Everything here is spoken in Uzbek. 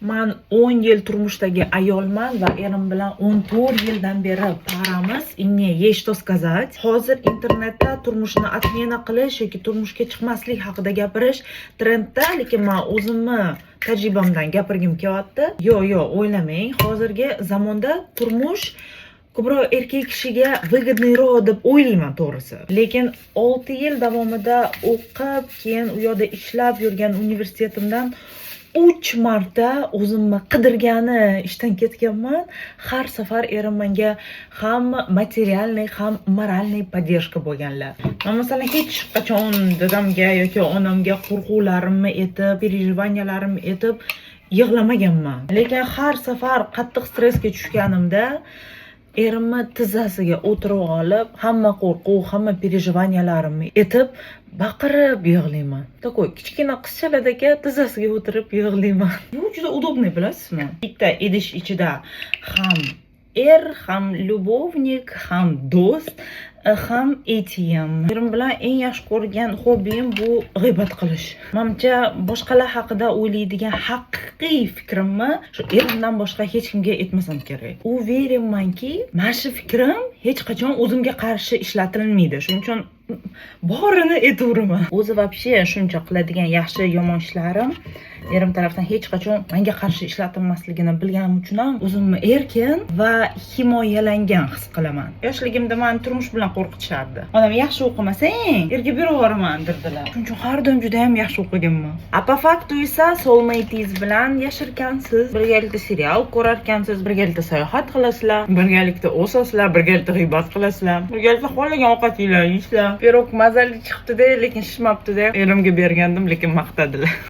Men 10 yil turmushdagi ayolman va erim bilan 14 yildan beri paramiz. И мне есть что сказать. Hozir internetda turmushni отмена qilish yoki turmushga chiqmaslik haqida gapirish trendda, lekin men o'zimni tajribamdan gapirgim kelyapti. Yo'q, o'ylamang. Hozirgi zamonda turmush ko'proq erkak kishiga выгодныйroq deb o'ylayman to'g'risi. Lekin 6 yil davomida o'qib, keyin u yerda ishlab yurgan universitetimdan 3 marta o'zimni qidirgani ishdan ketganman. Har safar erim menga ham materialniy, ham moralniy podдержка bo'lganlar. Men masalan hech qachon dadamga yoki onamga qo'rquvlarimni aytib, переживаниялаrimni aytib yig'lamaganman. Lekin har safar qattiq stressga tushganimda erimni tizzasiga o'tirib olib, hamma qo'rquv, hamma переживаниялаrimni aytib, baqirib yig'layman. Takoy kichkina qizchalardagi tizzasiga o'tirib yig'layman. Bu juda удобный, bilasizmi? Bitta idish ichida ham ham любовник, ham do'st, ham ATM. Erim bilan eng yaxshi ko'rgan hobbim bu g'iybat qilish. Menimcha boshqalar haqida o'ylaydigan haqiqiy fikrimni shu erimdan boshqa hech kimga aytmasam kerak. Uverenmanki, mana shu fikrim hech qachon o'zimga qarshi ishlatilmaydi. Shuning uchun borini aytaveraman. O'zi вообще shuncha qiladigan yaxshi yomon ishlarim erim tarafdan hech qachon menga qarshi ishlatilmasligini bilganim uchun ham o'zimni erkin va himoyalangan his qilaman. Yoshligimda meni turmush bilan qo'rqitishardi. Onam yaxshi o'qimasang, erga beraboraman dedilar. Shuning uchun har doim juda ham yaxshi o'qiganman. A po faktu esa soulmate'ingiz bilan yashirkansiz, birgalikda serial ko'rarkansiz, birgalikda sayohat qilasizlar, birgalikda o'sasizlar, birgalikda g'iybat qilasizlar, birgalikda xohlagan ovqatinglarni yeysizlar. Pirog mazali chiqdi-da, lekin shishmabdi-da. Erimga bergandim, lekin maqtadilar.